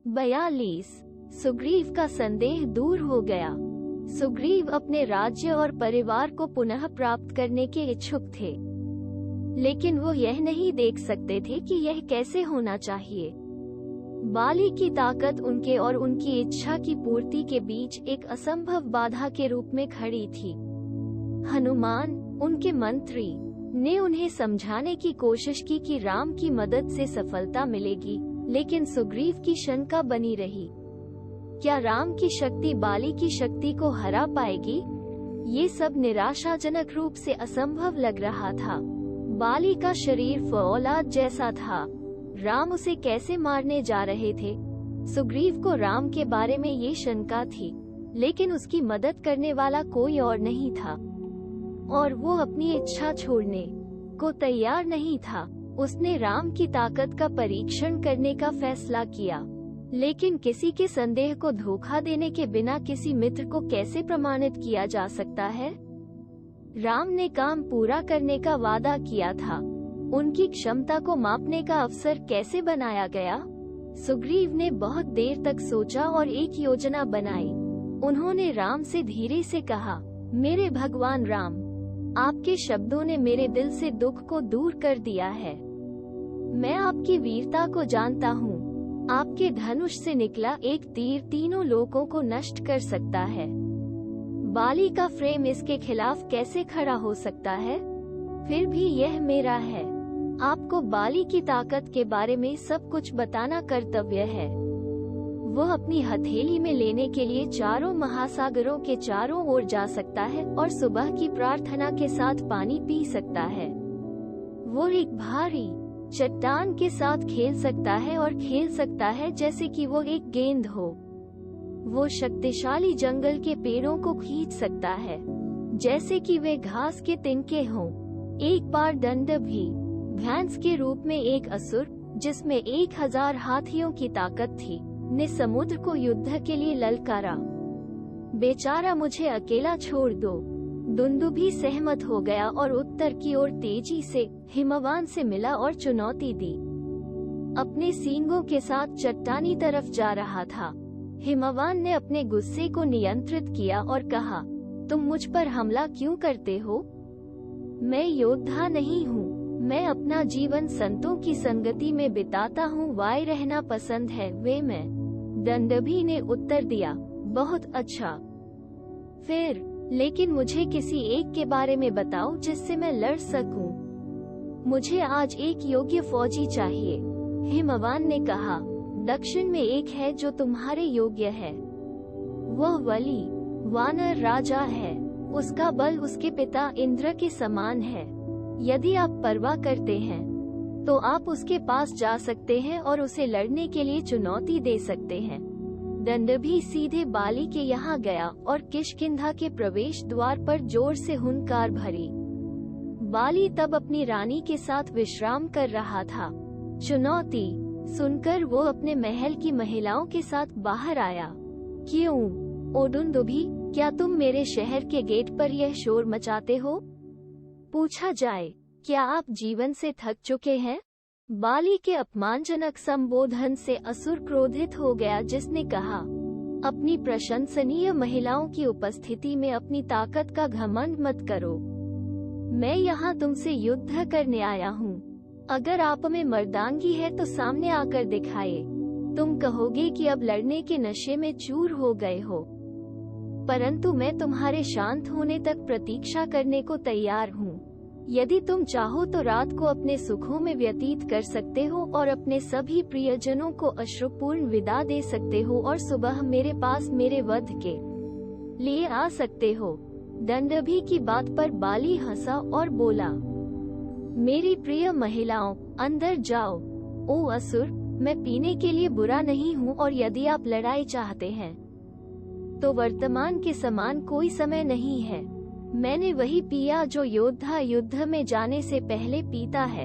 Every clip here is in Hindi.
42। सुग्रीव का संदेह दूर हो गया। सुग्रीव अपने राज्य और परिवार को पुनः प्राप्त करने के इच्छुक थे, लेकिन वो यह नहीं देख सकते थे कि यह कैसे होना चाहिए। बाली की ताकत उनके और उनकी इच्छा की पूर्ति के बीच एक असंभव बाधा के रूप में खड़ी थी। हनुमान, उनके मंत्री, ने उन्हें समझाने की कोशिश की कि राम की मदद से सफलता मिलेगी, लेकिन सुग्रीव की शंका बनी रही। क्या राम की शक्ति बाली की शक्ति को हरा पाएगी? ये सब निराशाजनक रूप से असंभव लग रहा था। बाली का शरीर फौलाद जैसा था। राम उसे कैसे मारने जा रहे थे? सुग्रीव को राम के बारे में ये शंका थी, लेकिन उसकी मदद करने वाला कोई और नहीं था, और वो अपनी इच्छा छोड़ने को तैयार नहीं था। उसने राम की ताकत का परीक्षण करने का फैसला किया, लेकिन किसी के संदेह को धोखा देने के बिना किसी मित्र को कैसे प्रमाणित किया जा सकता है? राम ने काम पूरा करने का वादा किया था। उनकी क्षमता को मापने का अवसर कैसे बनाया गया? सुग्रीव ने बहुत देर तक सोचा और एक योजना बनाई। उन्होंने राम से धीरे से कहा, मेरे भगवान राम, आपके शब्दों ने मेरे दिल से दुख को दूर कर दिया है। मैं आपकी वीरता को जानता हूँ। आपके धनुष से निकला एक तीर तीनों लोकों को नष्ट कर सकता है। बाली का फ्रेम इसके खिलाफ कैसे खड़ा हो सकता है? फिर भी यह मेरा है। आपको बाली की ताकत के बारे में सब कुछ बताना कर्तव्य है। वह अपनी हथेली में लेने के लिए चारों महासागरों के चारों ओर जा सकता है और सुबह की प्रार्थना के साथ पानी पी सकता है। वो एक भारी चट्टान के साथ खेल सकता है और खेल सकता है जैसे कि वो एक गेंद हो। वो शक्तिशाली जंगल के पेड़ों को खींच सकता है जैसे कि वे घास के तिनके हों। एक बार दंडभी भैंस के रूप में एक असुर, जिसमें 1000 हाथियों की ताकत थी, ने समुद्र को युद्ध के लिए ललकारा। बेचारा, मुझे अकेला छोड़ दो। दुंदुभी सहमत हो गया और उत्तर की ओर तेजी से हिमवान से मिला और चुनौती दी। अपने सींगों के साथ चट्टानी तरफ जा रहा था। हिमवान ने अपने गुस्से को नियंत्रित किया और कहा, तुम मुझ पर हमला क्यों करते हो? मैं योद्धा नहीं हूँ। मैं अपना जीवन संतों की संगति में बिताता हूँ। वाय रहना पसंद है वे मैं। दंडभी ने उत्तर दिया, बहुत अच्छा। फिर लेकिन मुझे किसी एक के बारे में बताओ जिससे मैं लड़ सकूं। मुझे आज एक योग्य फौजी चाहिए। हिमवान ने कहा, दक्षिण में एक है जो तुम्हारे योग्य है। वह वली वानर राजा है। उसका बल उसके पिता इंद्र के समान है। यदि आप परवाह करते हैं तो आप उसके पास जा सकते हैं और उसे लड़ने के लिए चुनौती दे सकते हैं। दंडभी सीधे बाली के यहाँ गया और किष्किंधा के प्रवेश द्वार पर जोर से हुंकार भरी। बाली तब अपनी रानी के साथ विश्राम कर रहा था। चुनौती सुनकर वो अपने महल की महिलाओं के साथ बाहर आया। क्यों, ओ दुंदुभी, क्या तुम मेरे शहर के गेट पर यह शोर मचाते हो? पूछा जाए, क्या आप जीवन से थक चुके हैं? बाली के अपमानजनक संबोधन से असुर क्रोधित हो गया, जिसने कहा, अपनी प्रशंसनीय महिलाओं की उपस्थिति में अपनी ताकत का घमंड मत करो। मैं यहाँ तुमसे युद्ध करने आया हूँ। अगर आप में मर्दांगी है तो सामने आकर दिखाए। तुम कहोगे कि अब लड़ने के नशे में चूर हो गए हो, परंतु मैं तुम्हारे शांत होने तक प्रतीक्षा करने को तैयार हूँ। यदि तुम चाहो तो रात को अपने सुखों में व्यतीत कर सकते हो और अपने सभी प्रियजनों को अश्रुपूर्ण विदा दे सकते हो और सुबह मेरे पास मेरे वध के लिए आ सकते हो। दंडभी की बात पर बाली हंसा और बोला, मेरी प्रिय महिलाओं, अंदर जाओ। ओ असुर, मैं पीने के लिए बुरा नहीं हूँ, और यदि आप लड़ाई चाहते हैं तो वर्तमान के समान कोई समय नहीं है। मैंने वही पिया जो योद्धा युद्ध में जाने से पहले पीता है।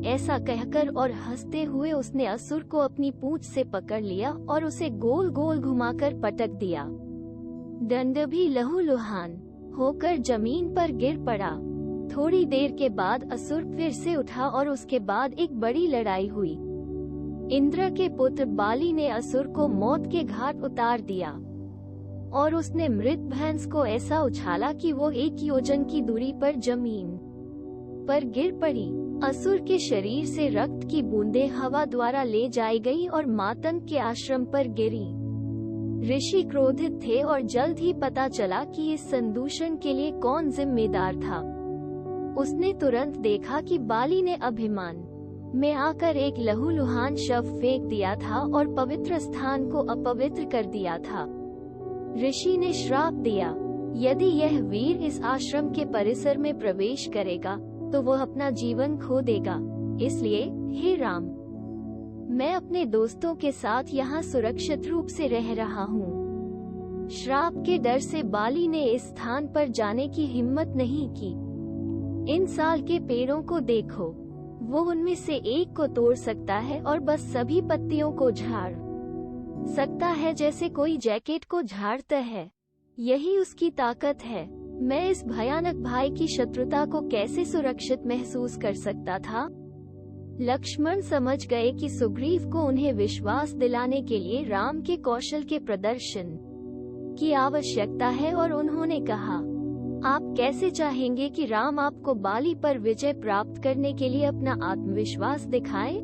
ऐसा कहकर और हंसते हुए उसने असुर को अपनी पूंछ से पकड़ लिया और उसे गोल गोल घुमाकर पटक दिया। दंडभी लहूलुहान होकर जमीन पर गिर पड़ा। थोड़ी देर के बाद असुर फिर से उठा और उसके बाद एक बड़ी लड़ाई हुई। इंद्र के पुत्र बाली ने असुर को मौत के घाट उतार दिया और उसने मृत भैंस को ऐसा उछाला कि वो 1 योजन की दूरी पर जमीन पर गिर पड़ी। असुर के शरीर से रक्त की बूंदें हवा द्वारा ले जाई गई और मातंग के आश्रम पर गिरी। ऋषि क्रोधित थे और जल्द ही पता चला कि इस संदूषण के लिए कौन जिम्मेदार था। उसने तुरंत देखा कि बाली ने अभिमान में आकर एक लहूलुहान शव फेंक दिया था और पवित्र स्थान को अपवित्र कर दिया था। ऋषि ने श्राप दिया, यदि यह वीर इस आश्रम के परिसर में प्रवेश करेगा तो वह अपना जीवन खो देगा। इसलिए हे राम, मैं अपने दोस्तों के साथ यहाँ सुरक्षित रूप से रह रहा हूँ। श्राप के डर से बाली ने इस स्थान पर जाने की हिम्मत नहीं की। इन साल के पेड़ों को देखो, वो उनमें से एक को तोड़ सकता है और बस सभी पत्तियों को झाड़ सकता है जैसे कोई जैकेट को झाड़ता है। यही उसकी ताकत है। मैं इस भयानक भाई की शत्रुता को कैसे सुरक्षित महसूस कर सकता था। लक्ष्मण समझ गए कि सुग्रीव को उन्हें विश्वास दिलाने के लिए राम के कौशल के प्रदर्शन की आवश्यकता है और उन्होंने कहा, आप कैसे चाहेंगे कि राम आपको बाली पर विजय प्राप्त करने के लिए अपना आत्मविश्वास दिखाए?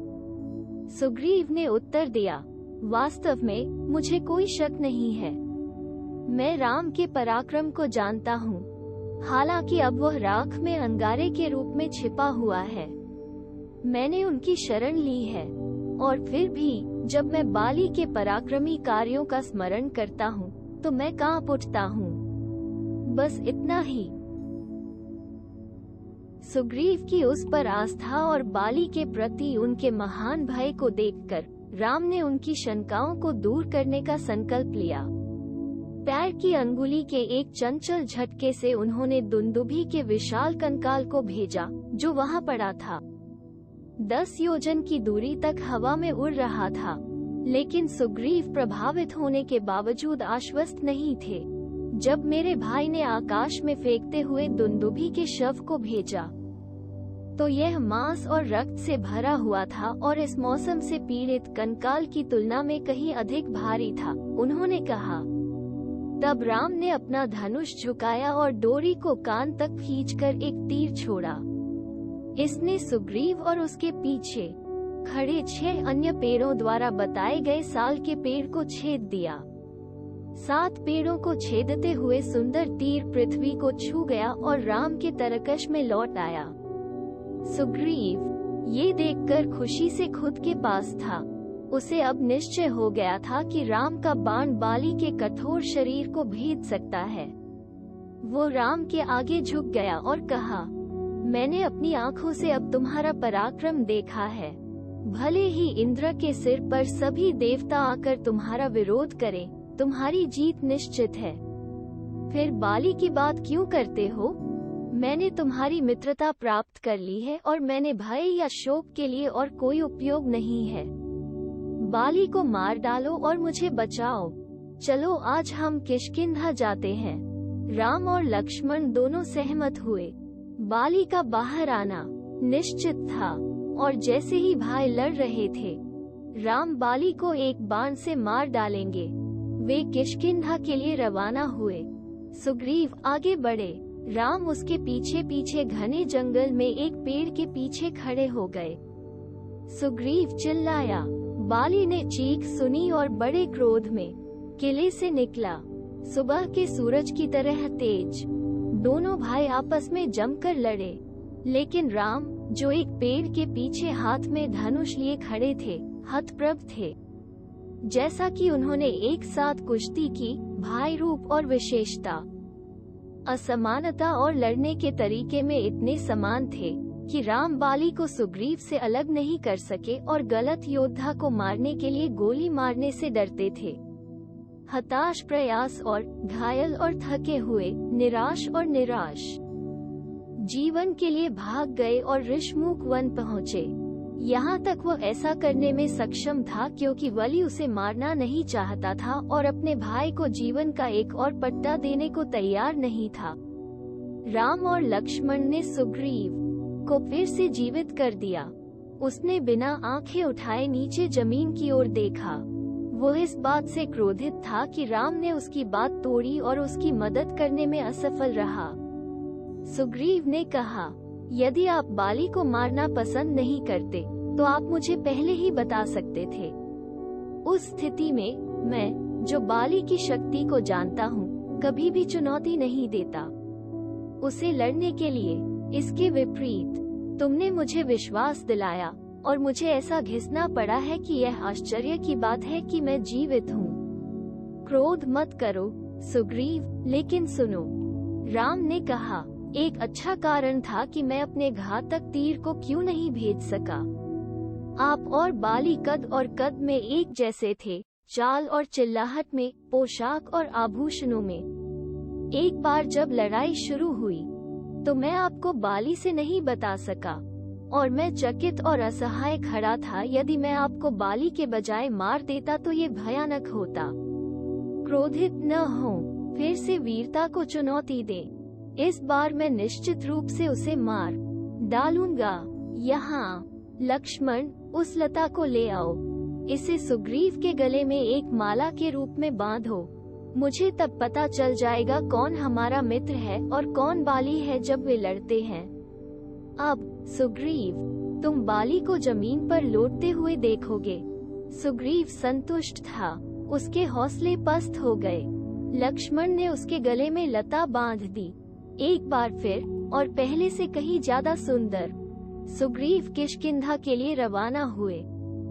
सुग्रीव ने उत्तर दिया, वास्तव में मुझे कोई शक नहीं है। मैं राम के पराक्रम को जानता हूँ। हालांकि अब वह राख में अंगारे के रूप में छिपा हुआ है। मैंने उनकी शरण ली है और फिर भी जब मैं बाली के पराक्रमी कार्यों का स्मरण करता हूँ तो मैं कांप उठता हूँ। बस इतना ही। सुग्रीव की उस पर आस्था और बाली के प्रति उनके महान भय को देखकर राम ने उनकी शंकाओं को दूर करने का संकल्प लिया। पैर की अंगुली के एक चंचल झटके से उन्होंने दुंदुभी के विशाल कंकाल को भेजा जो वहां पड़ा था। 10 योजन की दूरी तक हवा में उड़ रहा था, लेकिन सुग्रीव प्रभावित होने के बावजूद आश्वस्त नहीं थे। जब मेरे भाई ने आकाश में फेंकते हुए दुंदुभी के शव को भेजा तो यह मांस और रक्त से भरा हुआ था और इस मौसम से पीड़ित कंकाल की तुलना में कहीं अधिक भारी था। उन्होंने कहा। तब राम ने अपना धनुष झुकाया और डोरी को कान तक खींचकर एक तीर छोड़ा। इसने सुग्रीव और उसके पीछे खड़े 6 अन्य पेड़ों द्वारा बताए गए साल के पेड़ को छेद दिया। 7 पेड़ों को छेदते हुए सुंदर तीर पृथ्वी को छू गया और राम के तरकश में लौट आया। सुग्रीव ये देखकर खुशी से खुद के पास था। उसे अब निश्चय हो गया था कि राम का बाण बाली के कठोर शरीर को भेद सकता है। वो राम के आगे झुक गया और कहा, मैंने अपनी आंखों से अब तुम्हारा पराक्रम देखा है। भले ही इंद्र के सिर पर सभी देवता आकर तुम्हारा विरोध करें, तुम्हारी जीत निश्चित है। फिर बाली की बात क्यों करते हो? मैंने तुम्हारी मित्रता प्राप्त कर ली है और मैंने भय या शोक के लिए और कोई उपयोग नहीं है। बाली को मार डालो और मुझे बचाओ। चलो आज हम किष्किंधा जाते हैं। राम और लक्ष्मण दोनों सहमत हुए। बाली का बाहर आना निश्चित था और जैसे ही भाई लड़ रहे थे, राम बाली को एक बाण से मार डालेंगे। वे किष्किंधा के लिए रवाना हुए। सुग्रीव आगे बढ़े। राम उसके पीछे पीछे घने जंगल में एक पेड़ के पीछे खड़े हो गए। सुग्रीव चिल्लाया। बाली ने चीख सुनी और बड़े क्रोध में किले से निकला, सुबह के सूरज की तरह तेज। दोनों भाई आपस में जमकर लड़े, लेकिन राम, जो एक पेड़ के पीछे हाथ में धनुष लिए खड़े थे, हतप्रभ थे। जैसा कि उन्होंने एक साथ कुश्ती की, भाई रूप और विशेषता, असमानता और लड़ने के तरीके में इतने समान थे कि राम बाली को सुग्रीव से अलग नहीं कर सके और गलत योद्धा को मारने के लिए गोली मारने से डरते थे। हताश, प्रयास और घायल और थके हुए, निराश और निराश जीवन के लिए भाग गए और ऋषमुख वन पहुँचे। यहाँ तक वो ऐसा करने में सक्षम था क्योंकि बलि उसे मारना नहीं चाहता था और अपने भाई को जीवन का एक और पट्टा देने को तैयार नहीं था। राम और लक्ष्मण ने सुग्रीव को फिर से जीवित कर दिया। उसने बिना आंखें उठाए नीचे जमीन की ओर देखा। वो इस बात से क्रोधित था कि राम ने उसकी बात तोड़ी और उसकी मदद करने में असफल रहा। सुग्रीव ने कहा, यदि आप बाली को मारना पसंद नहीं करते तो आप मुझे पहले ही बता सकते थे। उस स्थिति में मैं, जो बाली की शक्ति को जानता हूँ, कभी भी चुनौती नहीं देता उसे लड़ने के लिए। इसके विपरीत तुमने मुझे विश्वास दिलाया और मुझे ऐसा घिसना पड़ा है कि यह आश्चर्य की बात है कि मैं जीवित हूँ। क्रोध मत करो सुग्रीव, लेकिन सुनो। राम ने कहा, एक अच्छा कारण था कि मैं अपने घातक तीर को क्यों नहीं भेज सका। आप और बाली कद और कद में एक जैसे थे, चाल और चिल्लाहट में, पोशाक और आभूषणों में। एक बार जब लड़ाई शुरू हुई तो मैं आपको बाली से नहीं बता सका और मैं चकित और असहाय खड़ा था। यदि मैं आपको बाली के बजाय मार देता तो ये भयानक होता। क्रोधित न हो, फिर से वीरता को चुनौती दे। इस बार मैं निश्चित रूप से उसे मार डालूंगा। यहाँ लक्ष्मण, उस लता को ले आओ, इसे सुग्रीव के गले में एक माला के रूप में बांधो। मुझे तब पता चल जाएगा कौन हमारा मित्र है और कौन बाली है जब वे लड़ते हैं। अब सुग्रीव, तुम बाली को जमीन पर लौटते हुए देखोगे। सुग्रीव संतुष्ट था, उसके हौसले पस्त हो गए। लक्ष्मण ने उसके गले में लता बांध दी। एक बार फिर, और पहले से कहीं ज्यादा सुंदर, सुग्रीव किष्किंधा के लिए रवाना हुए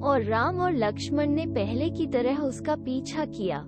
और राम और लक्ष्मण ने पहले की तरह उसका पीछा किया।